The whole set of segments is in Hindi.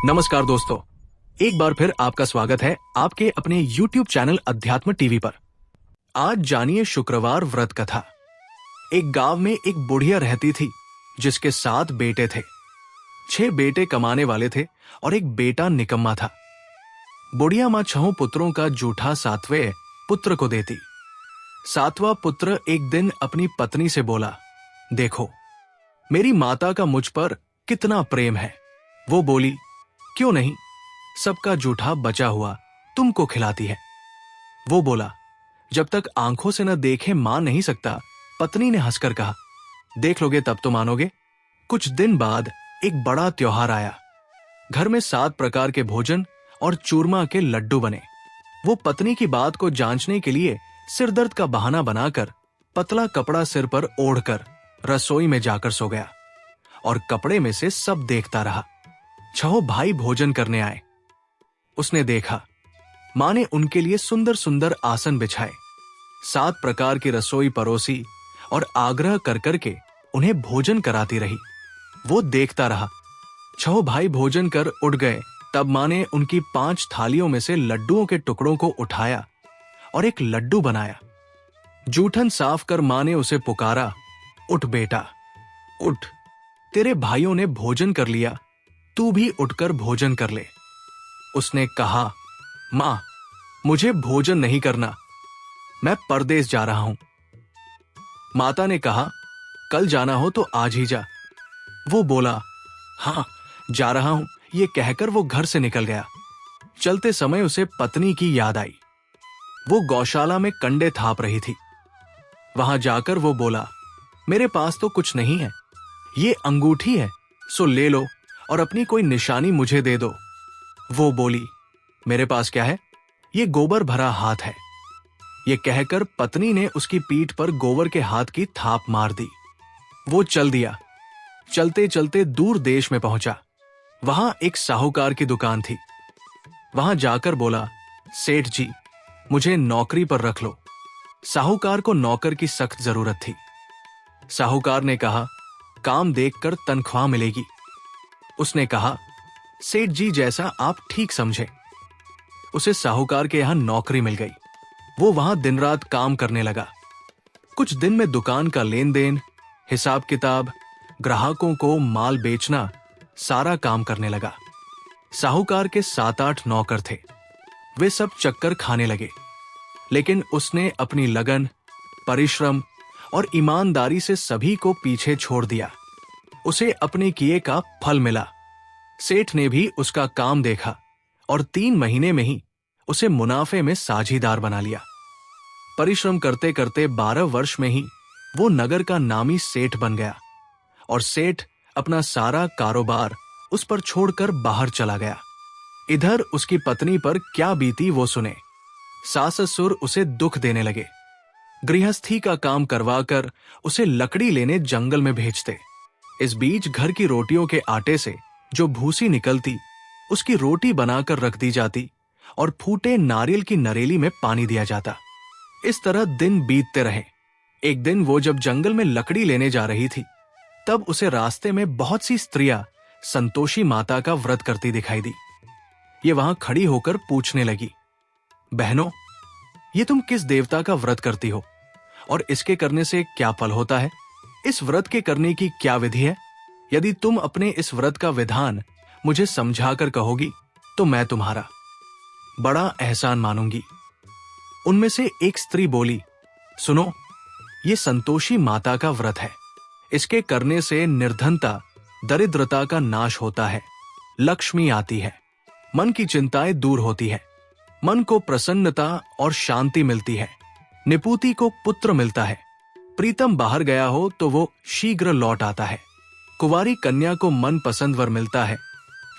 नमस्कार दोस्तों, एक बार फिर आपका स्वागत है आपके अपने YouTube चैनल अध्यात्म टीवी पर। आज जानिए शुक्रवार व्रत कथा। एक गांव में एक बुढ़िया रहती थी जिसके 7 बेटे थे। 6 बेटे कमाने वाले थे और एक बेटा निकम्मा था। बुढ़िया मां 6 पुत्रों का जूठा 7वें पुत्र को देती। 7वां पुत्र एक दिन अपनी पत्नी से बोला, देखो मेरी माता का मुझ पर कितना प्रेम है। वो बोली, क्यों नहीं, सबका जूठा बचा हुआ तुमको खिलाती है। वो बोला, जब तक आंखों से न देखे मान नहीं सकता। पत्नी ने हंसकर कहा, देख लोगे तब तो मानोगे। कुछ दिन बाद एक बड़ा त्योहार आया। घर में 7 प्रकार के भोजन और चूरमा के लड्डू बने। वो पत्नी की बात को जांचने के लिए सिरदर्द का बहाना बनाकर पतला कपड़ा सिर पर ओढ़कर रसोई में जाकर सो गया और कपड़े में से सब देखता रहा। 6 भाई भोजन करने आए। उसने देखा मां ने उनके लिए सुंदर सुंदर आसन बिछाए, 7 प्रकार की रसोई परोसी और आग्रह कर करके उन्हें भोजन कराती रही। वो देखता रहा। 6 भाई भोजन कर उठ गए तब मां ने उनकी 5 थालियों में से लड्डुओं के टुकड़ों को उठाया और एक लड्डू बनाया। जूठन साफ कर मां ने उसे पुकारा, उठ बेटा उठ, तेरे भाइयों ने भोजन कर लिया, तू भी उठकर भोजन कर ले। उसने कहा, मां मुझे भोजन नहीं करना, मैं परदेस जा रहा हूं। माता ने कहा, कल जाना हो तो आज ही जा। वो बोला, हां जा रहा हूं। ये कहकर वो घर से निकल गया। चलते समय उसे पत्नी की याद आई। वो गौशाला में कंडे थाप रही थी। वहां जाकर वो बोला, मेरे पास तो कुछ नहीं है, ये अंगूठी है सो ले लो और अपनी कोई निशानी मुझे दे दो। वो बोली, मेरे पास क्या है, ये गोबर भरा हाथ है। ये कहकर पत्नी ने उसकी पीठ पर गोबर के हाथ की थाप मार दी। वो चल दिया। चलते चलते दूर देश में पहुंचा। वहां एक साहूकार की दुकान थी। वहां जाकर बोला, सेठ जी मुझे नौकरी पर रख लो। साहूकार को नौकर की सख्त जरूरत थी। साहूकार ने कहा, काम देखकर तनख्वाह मिलेगी। उसने कहा, सेठ जी जैसा आप ठीक समझे। उसे साहूकार के यहां नौकरी मिल गई। वो वहां दिन रात काम करने लगा। कुछ दिन में दुकान का लेन देन, हिसाब किताब, ग्राहकों को माल बेचना, सारा काम करने लगा। साहूकार के 7-8 नौकर थे। वे सब चक्कर खाने लगे, लेकिन उसने अपनी लगन, परिश्रम और ईमानदारी से सभी को पीछे छोड़ दिया। उसे अपने किए का फल मिला। सेठ ने भी उसका काम देखा और 3 महीने में ही उसे मुनाफे में साझीदार बना लिया। परिश्रम करते करते 12 वर्ष में ही वो नगर का नामी सेठ बन गया और सेठ अपना सारा कारोबार उस पर छोड़कर बाहर चला गया। इधर उसकी पत्नी पर क्या बीती वो सुने। सास ससुर उसे दुख देने लगे। गृहस्थी का काम करवाकर उसे लकड़ी लेने जंगल में भेजते। इस बीच घर की रोटियों के आटे से जो भूसी निकलती, उसकी रोटी बनाकर रख दी जाती और फूटे नारियल की नरेली में पानी दिया जाता। इस तरह दिन बीतते रहे। एक दिन वो जब जंगल में लकड़ी लेने जा रही थी, तब उसे रास्ते में बहुत सी स्त्रियां संतोषी माता का व्रत करती दिखाई दी। ये वहां खड़ी होकर पूछने लगी, बहनों ये तुम किस देवता का व्रत करती हो और इसके करने से क्या फल होता है? इस व्रत के करने की क्या विधि है? यदि तुम अपने इस व्रत का विधान मुझे समझाकर कहोगी तो मैं तुम्हारा बड़ा एहसान मानूंगी। उनमें से एक स्त्री बोली, सुनो, ये संतोषी माता का व्रत है। इसके करने से निर्धनता, दरिद्रता का नाश होता है, लक्ष्मी आती है, मन की चिंताएं दूर होती है, मन को प्रसन्नता और शांति मिलती है, निपुति को पुत्र मिलता है, प्रीतम बाहर गया हो तो वो शीघ्र लौट आता है, कुंवारी कन्या को मन पसंद वर मिलता है,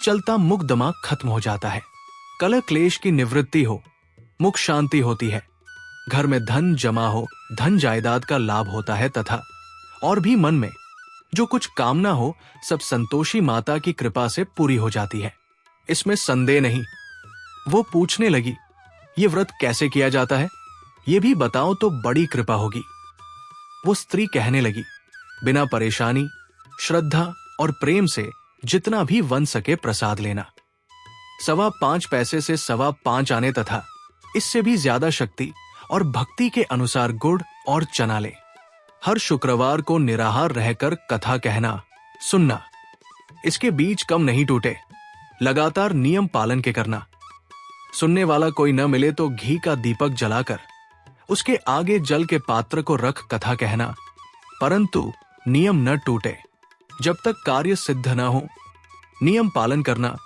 चलता मुख दमा खत्म हो जाता है, कलह क्लेश की निवृत्ति हो, मुख शांति होती है, घर में धन जमा हो, धन जायदाद का लाभ होता है तथा और भी मन में जो कुछ कामना हो सब संतोषी माता की कृपा से पूरी हो जाती है। इसमें संदेह नहीं। वो पूछने लगी, ये व्रत कैसे किया जाता है? ये भी बताओ तो बड़ी कृपा होगी। वो स्त्री कहने लगी, बिना परेशानी, श्रद्धा और प्रेम से जितना भी बन सके प्रसाद लेना। 5.25 पैसे से 5.25 आने तथा इससे भी ज्यादा शक्ति और भक्ति के अनुसार गुड़ और चना ले। हर शुक्रवार को निराहार रहकर कथा कहना सुनना। इसके बीच कम नहीं टूटे, लगातार नियम पालन के करना। सुनने वाला कोई न मिले तो घी का दीपक जलाकर उसके आगे जल के पात्र को रख कथा कहना, परंतु नियम न टूटे जब तक कार्य सिद्ध न हो। नियम पालन करना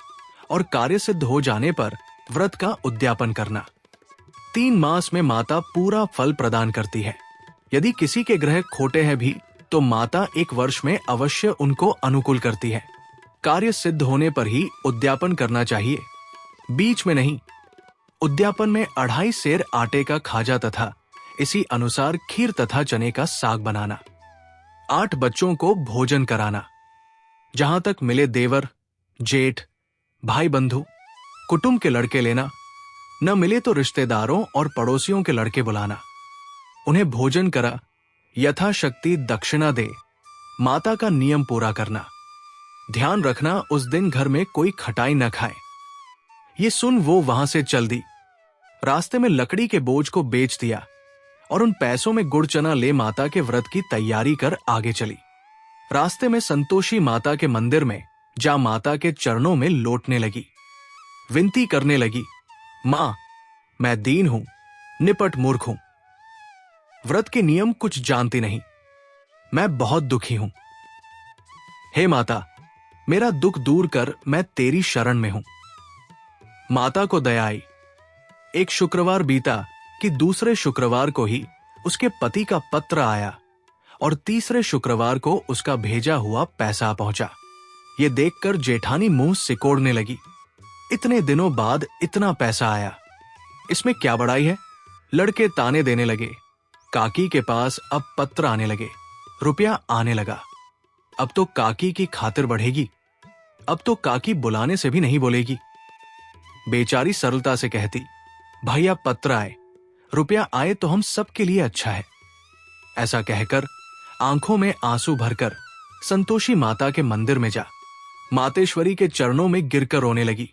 और कार्य सिद्ध हो जाने पर व्रत का उद्यापन करना। 3 मास में माता पूरा फल प्रदान करती है। यदि किसी के ग्रह खोटे हैं भी तो माता 1 वर्ष में अवश्य उनको अनुकूल करती है। कार्य सिद्ध होने पर ही उद्यापन करना चाहिए, बीच में नहीं। उद्यापन में 2.5 सेर आटे का खाजा तथा इसी अनुसार खीर तथा चने का साग बनाना। 8 बच्चों को भोजन कराना। जहां तक मिले देवर, जेठ, भाई बंधु, कुटुंब के लड़के लेना। न मिले तो रिश्तेदारों और पड़ोसियों के लड़के बुलाना। उन्हें भोजन करा, यथाशक्ति दक्षिणा दे। माता का नियम पूरा करना। ध्यान रखना उस दिन घर में कोई खटाई न खाए। ये सुन वो वहां से चल दी। रास्ते में लकड़ी के बोझ को बेच दिया और उन पैसों में गुड़ चना ले माता के व्रत की तैयारी कर आगे चली। रास्ते में संतोषी माता के मंदिर में जा माता के चरणों में लौटने लगी। विनती करने लगी, मां, मैं दीन हूं, निपट मूर्ख हूं। व्रत के नियम कुछ जानती नहीं। मैं बहुत दुखी हूं। हे माता, मेरा दुख दूर कर, मैं तेरी शरण में हूं। माता को दया आई। एक शुक्रवार बीता कि दूसरे शुक्रवार को ही उसके पति का पत्र आया और तीसरे शुक्रवार को उसका भेजा हुआ पैसा पहुंचा। ये देखकर जेठानी मुंह सिकोड़ने लगी। इतने दिनों बाद इतना पैसा आया, इसमें क्या बड़ाई है। लड़के ताने देने लगे। काकी के पास अब पत्र आने लगे, रुपया आने लगा। अब तो काकी की खातिर बढ़ेगी। अब तो काकी बुलाने से भी नहीं बोलेगी। बेचारी सरलता से कहती, भैया पत्र आए, रुपया आए तो हम सबके लिए अच्छा है। ऐसा कहकर आंखों में आंसू भरकर संतोषी माता के मंदिर में जा मातेश्वरी के चरणों में गिरकर रोने लगी।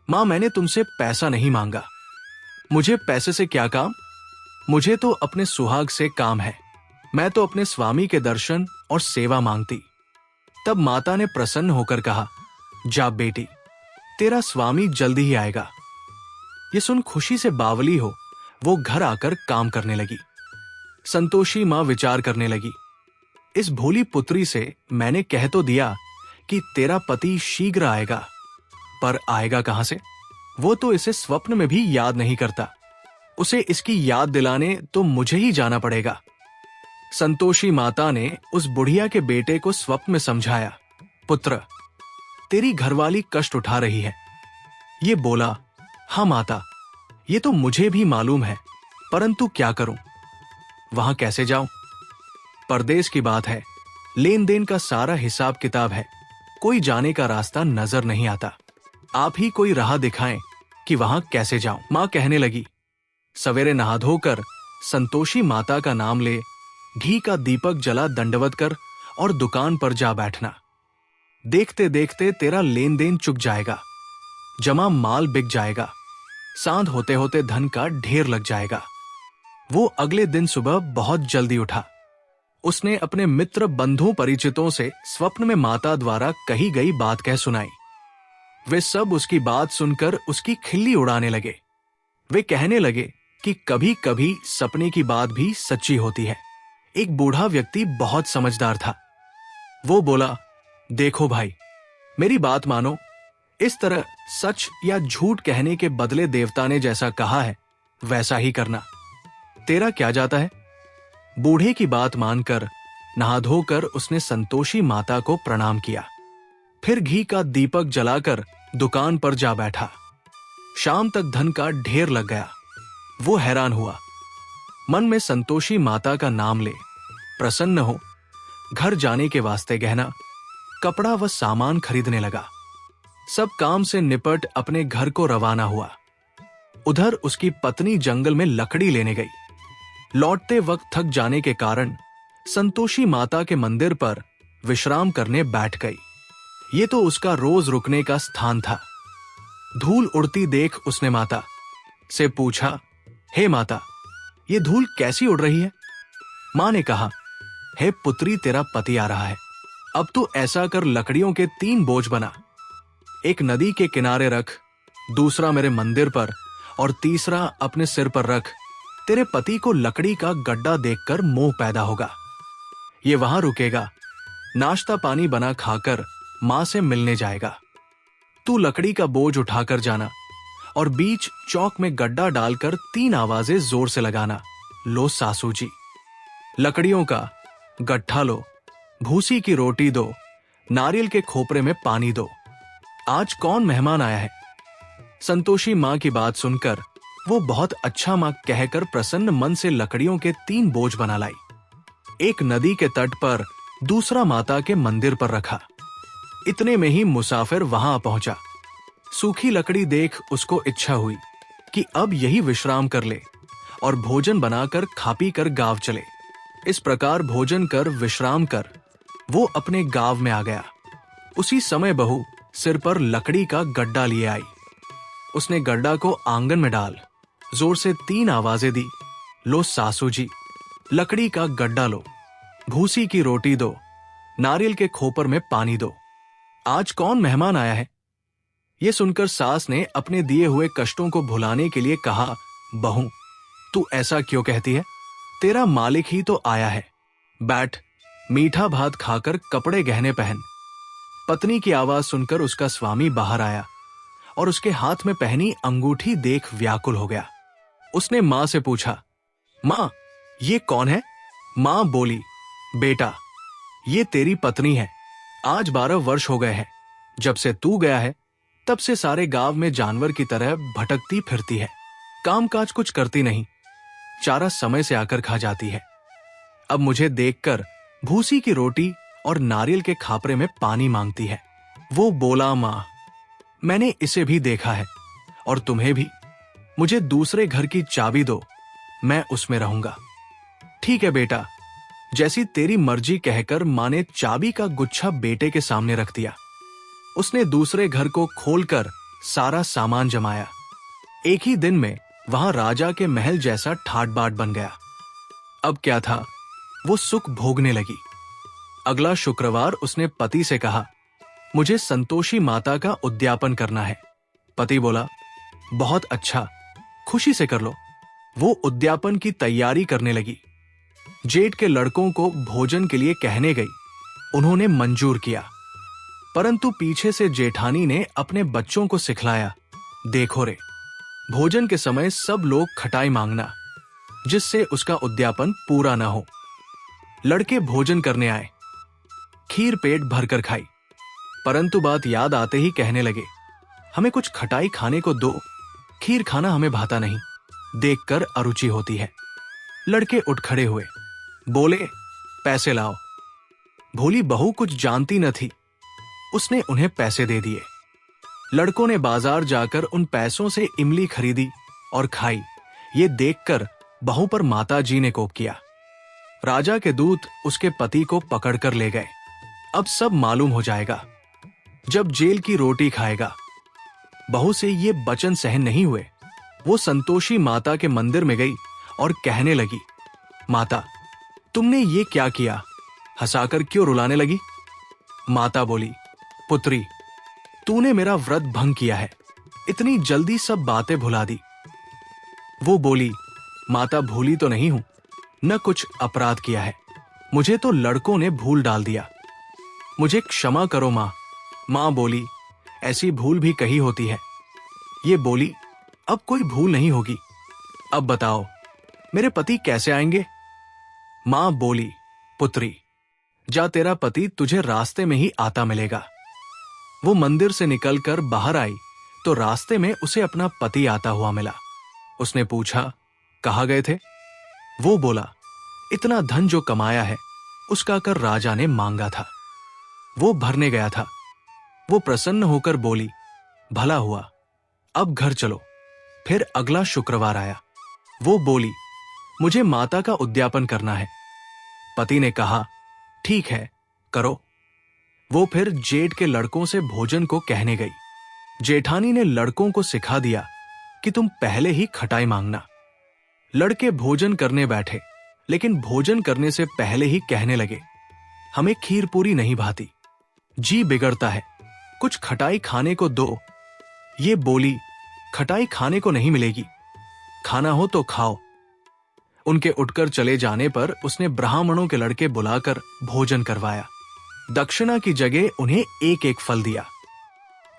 मां, मैंने तुमसे पैसा नहीं मांगा। मुझे पैसे से क्या काम? मुझे तो अपने सुहाग से काम है। मैं तो अपने स्वामी के दर्शन और सेवा मांगती। तब माता ने प्रसन्न होकर कहा, जा बेटी, तेरा स्वामी जल्दी ही आएगा। ये सुन खुशी से बावली हो वो घर आकर काम करने लगी। संतोषी मां विचार करने लगी, इस भोली पुत्री से मैंने कह तो दिया कि तेरा पति शीघ्र आएगा, पर आएगा कहां से? वो तो इसे स्वप्न में भी याद नहीं करता। उसे इसकी याद दिलाने तो मुझे ही जाना पड़ेगा। संतोषी माता ने उस बुढ़िया के बेटे को स्वप्न में समझाया, पुत्र, तेरी घरवाली कष्ट उठा रही है। ये बोला, हाँ माता, ये तो मुझे भी मालूम है, परंतु क्या करूं? वहां कैसे जाऊं? परदेश की बात है, लेन देन का सारा हिसाब किताब है, कोई जाने का रास्ता नजर नहीं आता। आप ही कोई राह दिखाएं कि वहां कैसे जाऊं। मां कहने लगी, सवेरे नहा धोकर संतोषी माता का नाम ले, घी का दीपक जला दंडवत कर और दुकान पर जा बैठना। देखते देखते तेरा लेन देन चुक जाएगा, जमा माल बिक जाएगा, सांझ होते होते धन का ढेर लग जाएगा। वो अगले दिन सुबह बहुत जल्दी उठा। उसने अपने मित्र बंधु परिचितों से स्वप्न में माता द्वारा कही गई बात कह सुनाई। वे सब उसकी बात सुनकर उसकी खिल्ली उड़ाने लगे। वे कहने लगे कि कभी कभी सपने की बात भी सच्ची होती है। एक बूढ़ा व्यक्ति बहुत समझदार था। वो बोला, देखो भाई, मेरी बात मानो, इस तरह सच या झूठ कहने के बदले देवता ने जैसा कहा है वैसा ही करना। तेरा क्या जाता है? बूढ़े की बात मानकर नहा धोकर उसने संतोषी माता को प्रणाम किया। फिर घी का दीपक जलाकर दुकान पर जा बैठा। शाम तक धन का ढेर लग गया। वो हैरान हुआ। मन में संतोषी माता का नाम ले, प्रसन्न हो, घर जाने के वास्ते गहना, कपड़ा व सामान खरीदने लगा। सब काम से निपट अपने घर को रवाना हुआ। उधर उसकी पत्नी जंगल में लकड़ी लेने गई। लौटते वक्त थक जाने के कारण संतोषी माता के मंदिर पर विश्राम करने बैठ गई। ये तो उसका रोज रुकने का स्थान था। धूल उड़ती देख उसने माता से पूछा, हे माता, ये धूल कैसी उड़ रही है? मां ने कहा, हे पुत्री, तेरा पति आ रहा है। अब तू ऐसा कर, लकड़ियों के 3 बोझ बना, एक नदी के किनारे रख, दूसरा मेरे मंदिर पर और तीसरा अपने सिर पर रख। तेरे पति को लकड़ी का गड्ढा देखकर मोह पैदा होगा। ये वहां रुकेगा, नाश्ता पानी बना खाकर मां से मिलने जाएगा। तू लकड़ी का बोझ उठाकर जाना और बीच चौक में गड्ढा डालकर 3 आवाजें जोर से लगाना, लो सासू जी। लकड़ियों का गट्ठा लो, भूसी की रोटी दो, नारियल के खोपरे में पानी दो। आज कौन मेहमान आया है? संतोषी मां की बात सुनकर वो बहुत अच्छा मां कहकर प्रसन्न मन से लकड़ियों के 3 बोझ बना लाई। एक नदी के तट पर, दूसरा माता के मंदिर पर रखा। इतने में ही मुसाफिर वहां पहुंचा। सूखी लकड़ी देख उसको इच्छा हुई कि अब यही विश्राम कर ले और भोजन बनाकर खा पी कर गांव चले। इस प्रकार भोजन कर विश्राम कर वो अपने गांव में आ गया। उसी समय बहू सिर पर लकड़ी का गड्ढा लिए आई। उसने गड्ढा को आंगन में डाल जोर से 3 आवाजें दी, लो सासू जी, लकड़ी का गड्ढा लो, भूसी की रोटी दो, नारियल के खोपर में पानी दो। आज कौन मेहमान आया है? यह सुनकर सास ने अपने दिए हुए कष्टों को भुलाने के लिए कहा, बहू, तू ऐसा क्यों कहती है? तेरा मालिक ही तो आया है। बैठ, मीठा भात खाकर कपड़े गहने पहन। पत्नी की आवाज सुनकर उसका स्वामी बाहर आया और उसके हाथ में पहनी अंगूठी देख व्याकुल हो गया। उसने मां से पूछा, मां, ये कौन है? मां बोली, बेटा, ये तेरी पत्नी है। आज 12 वर्ष हो गए हैं। जब से तू गया है तब से सारे गांव में जानवर की तरह भटकती फिरती है। कामकाज कुछ करती नहीं, चारा समय से आकर खा जाती है। अब मुझे देखकर भूसी की रोटी और नारियल के खापरे में पानी मांगती है। वो बोला, मां, मैंने इसे भी देखा है और तुम्हें भी। मुझे दूसरे घर की चाबी दो, मैं उसमें रहूंगा। ठीक है बेटा, जैसी तेरी मर्जी कहकर मां ने चाबी का गुच्छा बेटे के सामने रख दिया। उसने दूसरे घर को खोलकर सारा सामान जमाया। एक ही दिन में वहां राजा के महल जैसा ठाट बाट बन गया। अब क्या था, वो सुख भोगने लगी। अगला शुक्रवार उसने पति से कहा, मुझे संतोषी माता का उद्यापन करना है। पति बोला, बहुत अच्छा, खुशी से कर लो। वो उद्यापन की तैयारी करने लगी। जेठ के लड़कों को भोजन के लिए कहने गई। उन्होंने मंजूर किया, परंतु पीछे से जेठानी ने अपने बच्चों को सिखलाया, देखो रे, भोजन के समय सब लोग खटाई मांगना, जिससे उसका उद्यापन पूरा ना हो। लड़के भोजन करने आए, खीर पेट भरकर खाई, परंतु बात याद आते ही कहने लगे, हमें कुछ खटाई खाने को दो, खीर खाना हमें भाता नहीं, देखकर अरुचि होती है। लड़के उठ खड़े हुए, बोले, पैसे लाओ। भोली बहू कुछ जानती न थी, उसने उन्हें पैसे दे दिए। लड़कों ने बाजार जाकर उन पैसों से इमली खरीदी और खाई। ये देखकर बहू पर माताजी ने कोप किया। राजा के दूत उसके पति को पकड़कर ले गए। अब सब मालूम हो जाएगा जब जेल की रोटी खाएगा। बहू से ये वचन सहन नहीं हुए। वो संतोषी माता के मंदिर में गई और कहने लगी, माता, तुमने ये क्या किया? हंसाकर क्यों रुलाने लगी? माता बोली, पुत्री, तूने मेरा व्रत भंग किया है, इतनी जल्दी सब बातें भुला दी। वो बोली, माता, भूली तो नहीं हूं, न कुछ अपराध किया है, मुझे तो लड़कों ने भूल डाल दिया, मुझे क्षमा करो मां। मां बोली, ऐसी भूल भी कही होती है। ये बोली, अब कोई भूल नहीं होगी। अब बताओ, मेरे पति कैसे आएंगे? मां बोली, पुत्री, जा, तेरा पति तुझे रास्ते में ही आता मिलेगा। वो मंदिर से निकलकर बाहर आई तो रास्ते में उसे अपना पति आता हुआ मिला। उसने पूछा, कहाँ गए थे? वो बोला, इतना धन जो कमाया है उसका कर राजा ने मांगा था, वो भरने गया था। वो प्रसन्न होकर बोली, भला हुआ, अब घर चलो। फिर अगला शुक्रवार आया। वो बोली, मुझे माता का उद्यापन करना है। पति ने कहा, ठीक है, करो। वो फिर जेठ के लड़कों से भोजन को कहने गई। जेठानी ने लड़कों को सिखा दिया कि तुम पहले ही खटाई मांगना। लड़के भोजन करने बैठे, लेकिन भोजन करने से पहले ही कहने लगे, हमें खीर पूरी नहीं भाती, जी बिगड़ता है, कुछ खटाई खाने को दो। ये बोली, खटाई खाने को नहीं मिलेगी, खाना हो तो खाओ। उनके उठकर चले जाने पर उसने ब्राह्मणों के लड़के बुलाकर भोजन करवाया। दक्षिणा की जगह उन्हें एक एक फल दिया।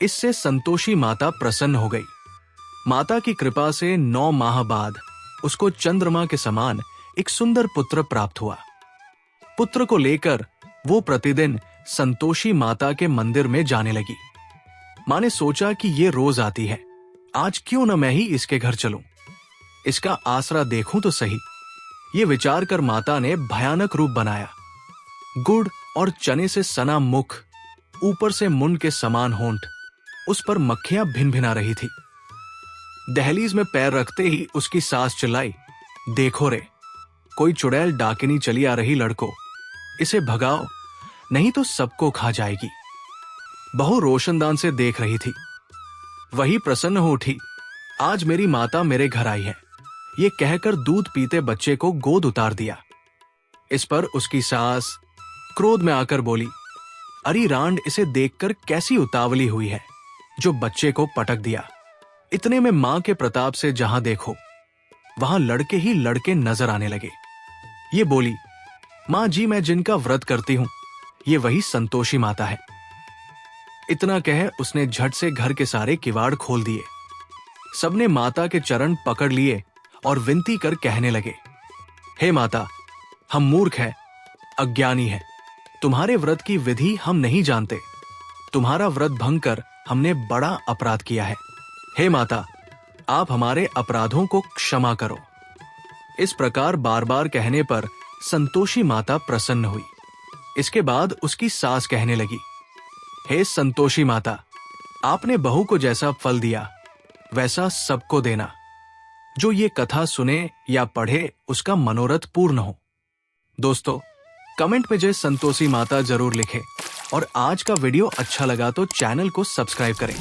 इससे संतोषी माता प्रसन्न हो गई। माता की कृपा से 9 माह बाद उसको चंद्रमा के समान एक सुंदर पुत्र प्राप्त हुआ। पुत्र को लेकर वो प्रतिदिन संतोषी माता के मंदिर में जाने लगी। माँ ने सोचा कि ये रोज आती है, आज क्यों न मैं ही इसके घर चलूं, इसका आसरा देखूं तो सही। ये विचार कर माता ने भयानक रूप बनाया। गुड़ और चने से सना मुख, ऊपर से मुन के समान होंठ, उस पर मक्खियां भिन भिना रही थी। दहलीज में पैर रखते ही उसकी सास चिल्लाई, देखो रे, कोई चुड़ैल डाकिनी चली आ रही लड़को, इसे भगाओ नहीं तो सबको खा जाएगी। बहू रोशनदान से देख रही थी। वही प्रसन्न हो उठी, आज मेरी माता मेरे घर आई है, ये कहकर दूध पीते बच्चे को गोद उतार दिया। इस पर उसकी सास क्रोध में आकर बोली, अरे रांड, इसे देखकर कैसी उतावली हुई है जो बच्चे को पटक दिया। इतने में मां के प्रताप से जहां देखो वहां लड़के ही लड़के नजर आने लगे। ये बोली, मां जी, मैं जिनका व्रत करती हूं ये वही संतोषी माता है। इतना कह उसने झट से घर के सारे किवाड़ खोल दिए। सबने माता के चरण पकड़ लिए और विनती कर कहने लगे, हे माता, हम मूर्ख हैं, अज्ञानी हैं, तुम्हारे व्रत की विधि हम नहीं जानते, तुम्हारा व्रत भंग कर हमने बड़ा अपराध किया है। हे माता, आप हमारे अपराधों को क्षमा करो। इस प्रकार बार बार कहने पर संतोषी माता प्रसन्न हुई। इसके बाद उसकी सास कहने लगी, हे संतोषी माता, आपने बहू को जैसा फल दिया वैसा सबको देना। जो ये कथा सुने या पढ़े उसका मनोरथ पूर्ण हो। दोस्तों, कमेंट में जय संतोषी माता जरूर लिखें और आज का वीडियो अच्छा लगा तो चैनल को सब्सक्राइब करें।